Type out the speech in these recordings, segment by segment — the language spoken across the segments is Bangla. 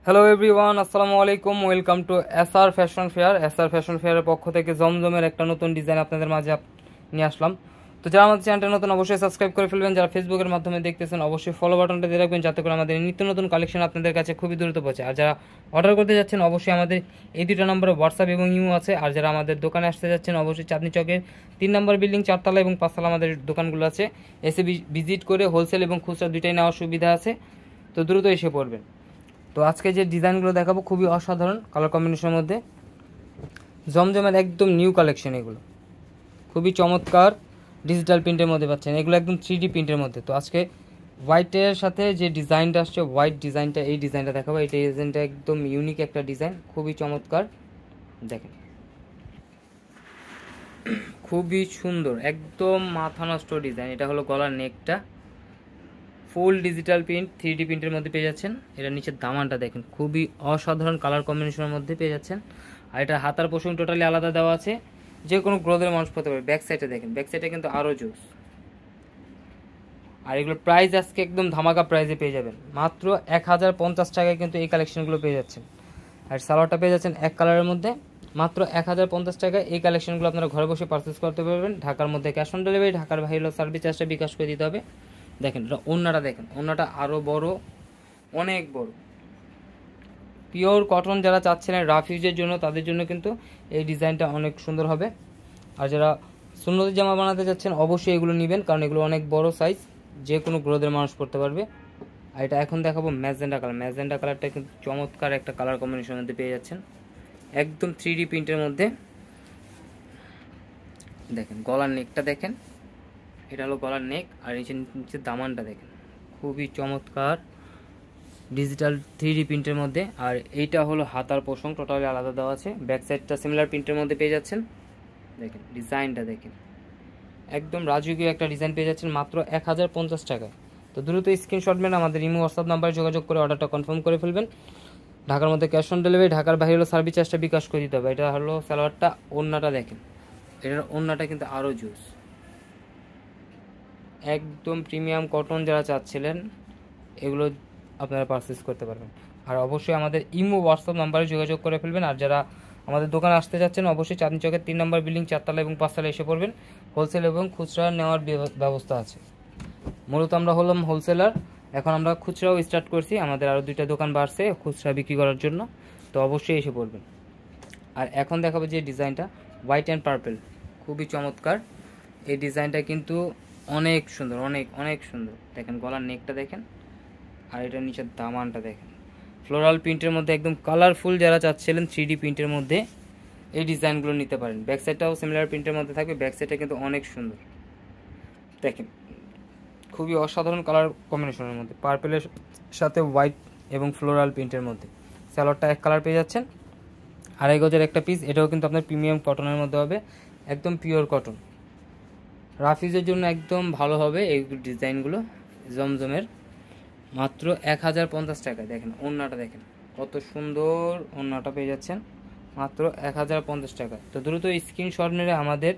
হ্যালো এভরিওয়ান, আসসালামু আলাইকুম। Welcome to SR fashion fair. SR fashion ফেয়ারের পক্ষ থেকে জমজমের একটা নতুন ডিজাইন আপনাদের মাঝে নিয়ে আসলাম। তো যারা আমাদের চ্যানেলটা নতুন অবশ্যই সাবস্ক্রাইব করে ফেলবেন, যারা ফেসবুকের মাধ্যমে দেখতেছেন অবশ্যই ফলো বাটনটা দিয়ে রাখবেন, যাতে করে আমাদের নিত্য নতুন কালেকশন আপনাদের কাছে খুবই দ্রুত পৌঁছে। আর যারা অর্ডার করতে যাচ্ছেন অবশ্যই আমাদের এই দুটো নম্বরে হোয়াটসঅ্যাপ এবং ইমো আছে। আর যারা আমাদের দোকানে আসতে যাচ্ছেন অবশ্যই চাঁদনী চকের 3 নম্বর বিল্ডিং 4 তলা এবং 5 তলা আমাদের দোকানগুলো আছে। এসে ভিজিট করে হোলসেল এবং খুচরা দুইটাই নেওয়ার সুবিধা আছে, তো দ্রুত এসে পড়বেন। তো আজকে যে ডিজাইনগুলো দেখাবো খুবই অসাধারণ কালার কম্বিনেশনের মধ্যে, জমজমের একদম নিউ কালেকশন। এগুলো খুবই চমৎকার ডিজিটাল প্রিন্টের মধ্যে পাচ্ছেন, এগুলো একদম 3D প্রিন্টের মধ্যে। তো আজকে হোয়াইটের সাথে যে ডিজাইনটা আসছে, হোয়াইট ডিজাইনটা, এই ডিজাইনটা দেখাবো। এই ডিজাইনটা একদম ইউনিক একটা ডিজাইন, খুবই চমৎকার। দেখেন খুবই সুন্দর, একদম মাথা নষ্ট ডিজাইন। এটা হলো গলার নেকটা, ফুল ডিজিটাল প্রিন্ট 3D প্রিন্টের মধ্যে পেয়ে যাচ্ছেন। এটা নিচের দামানটা দেখেন, খুবই অসাধারণ কালার কম্বিনেশনের মধ্যে পেয়ে যাচ্ছেন। আর এটা হাতার পোষণ টোটালি আলাদা দেওয়া আছে, যে কোনো গ্রোথের মানুষ পড়তে পারে। ব্যাক সাইডে দেখেন, ব্যাক সাইডে কিন্তু আরও জোস। আর এগুলোর প্রাইস আজকে একদম ধামাকা প্রাইসে পেয়ে যাবেন, মাত্র 1050 টাকায় কিন্তু এই কালেকশনগুলো পেয়ে যাচ্ছেন। আর সালোয়ারটা পেয়ে যাচ্ছেন এক কালারের মধ্যে, মাত্র 1050 টাকায় এই কালেকশনগুলো আপনারা ঘরে বসে পারচেস করতে পারবেন। ঢাকার মধ্যে ক্যাশ অন ডেলিভারি, ঢাকার বাইরে সার্ভিস চার্জটা বিকাশ করে দিতে হবে। দেখেন এটা ওড়নাটা, দেখেন ওড়নাটা আরও বড়, অনেক বড়। পিওর কটন যারা চাচ্ছিলেন রাফ ইউজের জন্য, তাদের জন্য কিন্তু এই ডিজাইনটা অনেক সুন্দর হবে। আর যারা সুন্নতি জামা বানাতে চাচ্ছেন অবশ্যই এগুলো নেবেন, কারণ এগুলো অনেক বড় সাইজ, যে কোনো গ্রোথের মানুষ পড়তে পারবে। আর এটা এখন দেখাবো ম্যাজেন্ডা কালার। ম্যাজেন্ডা কালারটা কিন্তু চমৎকার একটা কালার কম্বিনেশনের মধ্যে পেয়ে যাচ্ছেন, একদম 3D প্রিন্টের মধ্যে। দেখেন গলার নেকটা দেখেন, এটা হলো গলার নেক। আর নিচে দামানটা দেখেন, খুবই চমৎকার ডিজিটাল 3D প্রিন্টের মধ্যে। আর এইটা হলো হাতার পোষণ, টোটালি আলাদা দেওয়া আছে। ব্যাক সাইডটা সিমিলার প্রিন্টের মধ্যে পেয়ে যাচ্ছেন। দেখেন ডিজাইনটা দেখেন, একদম রাজকীয় একটা ডিজাইন পেয়ে যাচ্ছেন মাত্র 1050 টাকায়। তো দ্রুত স্ক্রিনশট মেনে আমাদের ইমো হোয়াটসঅ্যাপ নাম্বারে যোগাযোগ করে অর্ডারটা কনফার্ম করে ফেলবেন। ঢাকার মধ্যে ক্যাশ অন ডেলিভারি, ঢাকার বাইরে হলো সার্ভিস চার্জটা বিকাশ করে দিতে হবে। এটা হলো সালোয়ারটা, ওড়নাটা দেখেন, এটার ওড়নাটা কিন্তু আরও জুস, একদম প্রিমিয়াম কটন যারা চাচ্ছিলেন এগুলো আপনারা পারচেস করতে পারবেন। আর অবশ্যই আমাদের ইমো হোয়াটসঅ্যাপ নাম্বারে যোগাযোগ করে ফেলবেন। আর যারা আমাদের দোকানে আসতে যাচ্ছেন অবশ্যই চাঁদনী চকের 3 নম্বর বিল্ডিং 4 তলা এবং 5 তলা এসে পড়বেন। হোলসেল এবং খুচরা নেওয়ার ব্যবস্থা আছে। মূলত আমরা হলাম হোলসেলার, এখন আমরা খুচরাও স্টার্ট করছি। আমাদের আরও 2টা দোকান বাড়ছে খুচরা বিক্রি করার জন্য, তো অবশ্যই এসে পড়বেন। আর এখন দেখাবো যে ডিজাইনটা, হোয়াইট অ্যান্ড পার্পল, খুবই চমৎকার। এই ডিজাইনটা কিন্তু অনেক সুন্দর, অনেক অনেক সুন্দর। দেখেন গলার নেকটা দেখেন, আর এটার নিচের দামানটা দেখেন, ফ্লোরাল প্রিন্টের মধ্যে একদম কালারফুল। যারা চাচ্ছিলেন 3D প্রিন্টের মধ্যে এই ডিজাইনগুলো নিতে পারেন। ব্যাক সাইডটাও সিমিলার প্রিন্টের মধ্যে থাকবে, ব্যাক সাইডটা কিন্তু অনেক সুন্দর। দেখেন খুবই অসাধারণ কালার কম্বিনেশনের মধ্যে, পার্পেলের সাথে হোয়াইট এবং ফ্লোরাল প্রিন্টের মধ্যে। স্যালোয়ারটা এক কালার পেয়ে যাচ্ছেন, 2.5 গজের একটা পিস। এটাও কিন্তু আপনার প্রিমিয়াম কটনের মধ্যে হবে, একদম পিওর কটন। রাফিজের জন্য একদম ভালো হবে এই ডিজাইনগুলো জমজমের, মাত্র 1050 টাকায়। দেখেন ওড়নাটা দেখেন কত সুন্দর, ওড়নাটা পেয়ে যাচ্ছেন মাত্র 1050 টাকায়। তো দ্রুত স্ক্রিনশট মেরে আমাদের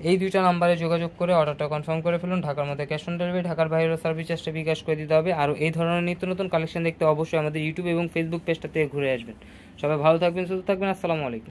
এই 2টা নাম্বারে যোগাযোগ করে অর্ডারটা কনফার্ম করে ফেলুন। ঢাকার মধ্যে ক্যাশ অন ডেলিভারি, ঢাকার বাইরেও সার্ভিস চার্জটা বিকাশ করে দিতে হবে। আর এই ধরনের নিত্য নতুন কালেকশন দেখতে অবশ্যই আমাদের ইউটিউব এবং ফেসবুক পেজটা থেকে ঘুরে আসবেন। সবাই ভালো থাকবেন, সুস্থ থাকবেন। আসসালামু আলাইকুম।